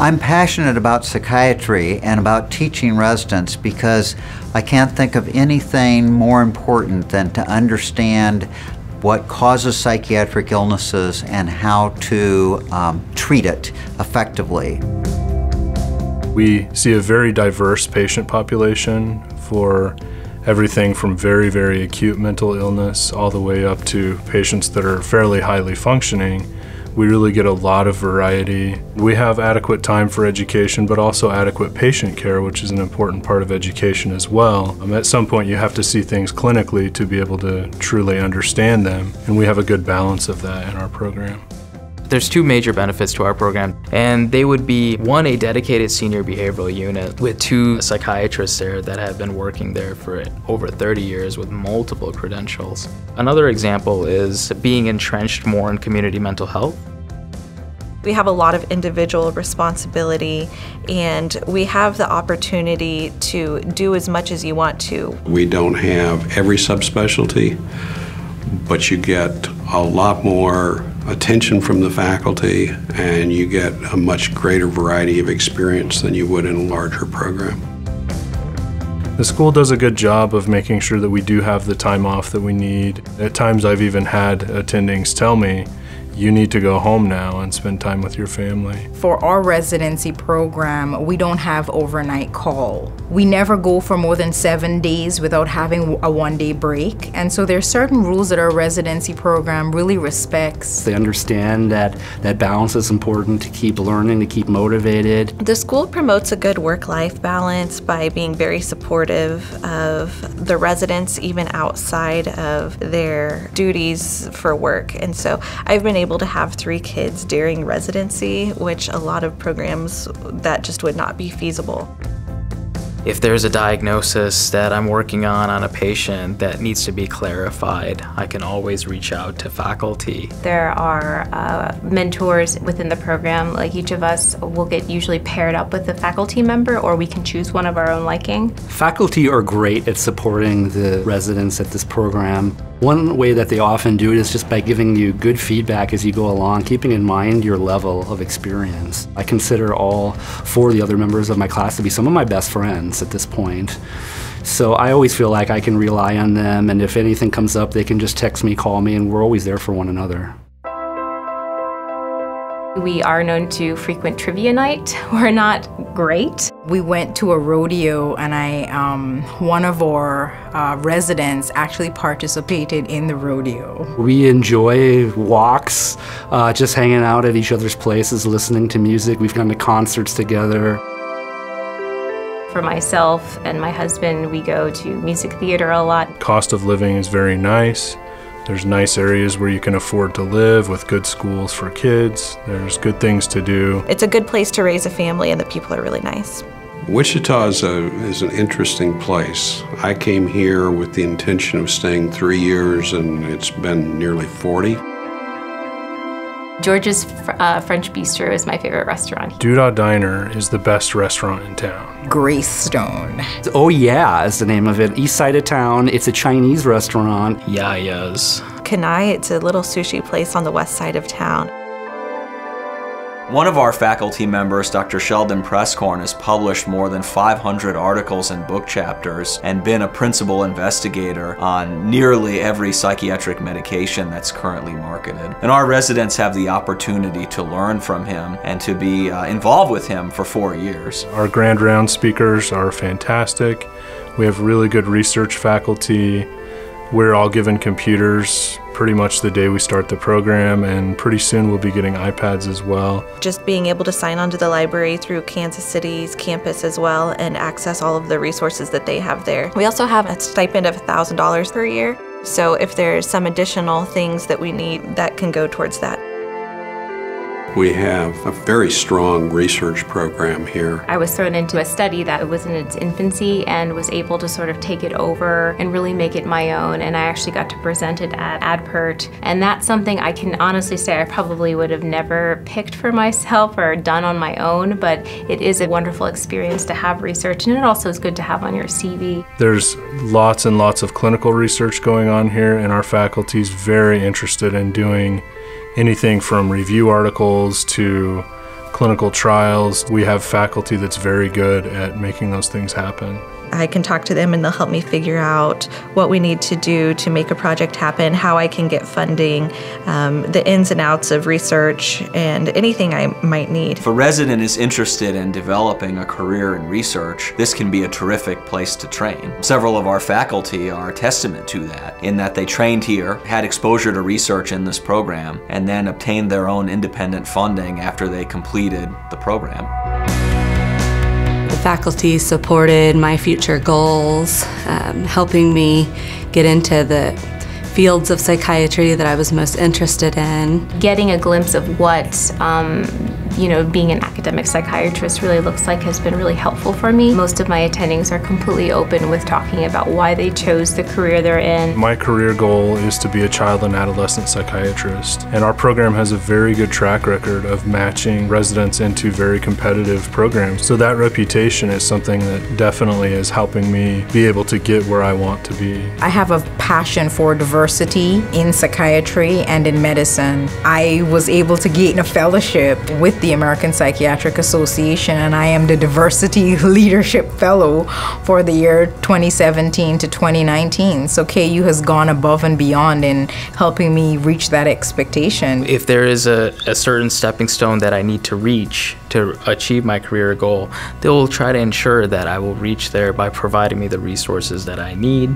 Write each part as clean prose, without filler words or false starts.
I'm passionate about psychiatry and about teaching residents because I can't think of anything more important than to understand what causes psychiatric illnesses and how to treat it effectively. We see a very diverse patient population for everything from very, very acute mental illness all the way up to patients that are fairly highly functioning. We really get a lot of variety. We have adequate time for education, but also adequate patient care, which is an important part of education as well. At some point, you have to see things clinically to be able to truly understand them, and we have a good balance of that in our program. There's two major benefits to our program, and they would be, one, a dedicated senior behavioral unit with 2 psychiatrists there that have been working there for over 30 years with multiple credentials. Another example is being entrenched more in community mental health. We have a lot of individual responsibility, and we have the opportunity to do as much as you want to. We don't have every subspecialty, but you get a lot more attention from the faculty, and you get a much greater variety of experience than you would in a larger program. The school does a good job of making sure that we do have the time off that we need. At times I've even had attendings tell me, you need to go home now and spend time with your family. For our residency program, we don't have overnight call. We never go for more than 7 days without having a 1-day break. And so there's certain rules that our residency program really respects. They understand that balance is important to keep learning, to keep motivated. The school promotes a good work-life balance by being very supportive of the residents, even outside of their duties for work. And so I've been able to have 3 kids during residency, which a lot of programs that just would not be feasible. If there's a diagnosis that I'm working on a patient that needs to be clarified, I can always reach out to faculty. There are mentors within the program. Like, each of us will get usually paired up with a faculty member, or we can choose one of our own liking. Faculty are great at supporting the residents at this program. One way that they often do it is just by giving you good feedback as you go along, keeping in mind your level of experience. I consider all 4 of the other members of my class to be some of my best friends at this point. So I always feel like I can rely on them, and if anything comes up, they can just text me, call me, and we're always there for one another. We are known to frequent trivia night. We're not great. We went to a rodeo, and one of our residents actually participated in the rodeo. We enjoy walks, just hanging out at each other's places, listening to music. We've gone to concerts together. For myself and my husband, we go to music theater a lot. Cost of living is very nice. There's nice areas where you can afford to live with good schools for kids. There's good things to do. It's a good place to raise a family, and the people are really nice. Wichita is an interesting place. I came here with the intention of staying 3 years, and it's been nearly 40. George's French Bistro is my favorite restaurant. Doodah Diner is the best restaurant in town. Greystone. Oh Yeah is the name of it. East side of town. It's a Chinese restaurant. Yaya's. Kanai, it's a little sushi place on the west side of town. One of our faculty members, Dr. Sheldon Prescorn, has published more than 500 articles and book chapters and been a principal investigator on nearly every psychiatric medication that's currently marketed. And our residents have the opportunity to learn from him and to be involved with him for 4 years. Our Grand Round speakers are fantastic. We have really good research faculty. We're all given computers pretty much the day we start the program, and pretty soon we'll be getting iPads as well. Just being able to sign onto the library through Kansas City's campus as well and access all of the resources that they have there. We also have a stipend of $1,000 per year, so if there's some additional things that we need, that can go towards that. We have a very strong research program here. I was thrown into a study that was in its infancy and was able to sort of take it over and really make it my own, and I actually got to present it at ADPERT, and that's something I can honestly say I probably would have never picked for myself or done on my own, but it is a wonderful experience to have research, and it also is good to have on your CV. There's lots and lots of clinical research going on here, and our faculty is very interested in doing anything from review articles to clinical trials. We have faculty that's very good at making those things happen. I can talk to them and they'll help me figure out what we need to do to make a project happen, how I can get funding, the ins and outs of research, and anything I might need. If a resident is interested in developing a career in research, this can be a terrific place to train. Several of our faculty are a testament to that, in that they trained here, had exposure to research in this program, and then obtained their own independent funding after they completed the program. The faculty supported my future goals, helping me get into the fields of psychiatry that I was most interested in. Getting a glimpse of what being an academic psychiatrist really looks like has been really helpful for me. Most of my attendings are completely open with talking about why they chose the career they're in. My career goal is to be a child and adolescent psychiatrist, and our program has a very good track record of matching residents into very competitive programs. So that reputation is something that definitely is helping me be able to get where I want to be. I have a passion for diversity in psychiatry and in medicine. I was able to gain a fellowship with the American Psychiatric Association, and I am the Diversity Leadership Fellow for the year 2017 to 2019. So KU has gone above and beyond in helping me reach that expectation. If there is a certain stepping stone that I need to reach to achieve my career goal, they will try to ensure that I will reach there by providing me the resources that I need.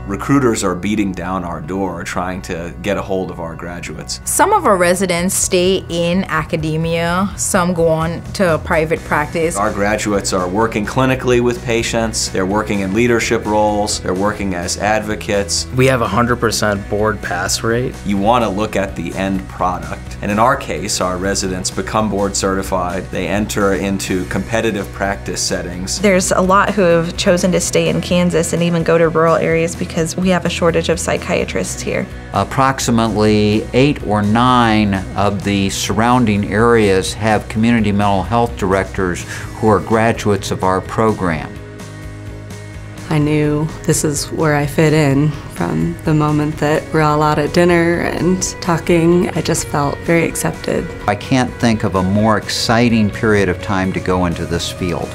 Recruiters are beating down our door trying to get a hold of our graduates. Some of our residents stay in academia, some go on to private practice. Our graduates are working clinically with patients, they're working in leadership roles, they're working as advocates. We have a 100% board pass rate. You want to look at the end product. And in our case, our residents become board certified, they enter into competitive practice settings. There's a lot who have chosen to stay in Kansas and even go to rural areas because we have a shortage of psychiatrists here. Approximately 8 or 9 of the surrounding areas have community mental health directors who are graduates of our program. I knew this is where I fit in from the moment that we're all out at dinner and talking. I just felt very accepted. I can't think of a more exciting period of time to go into this field.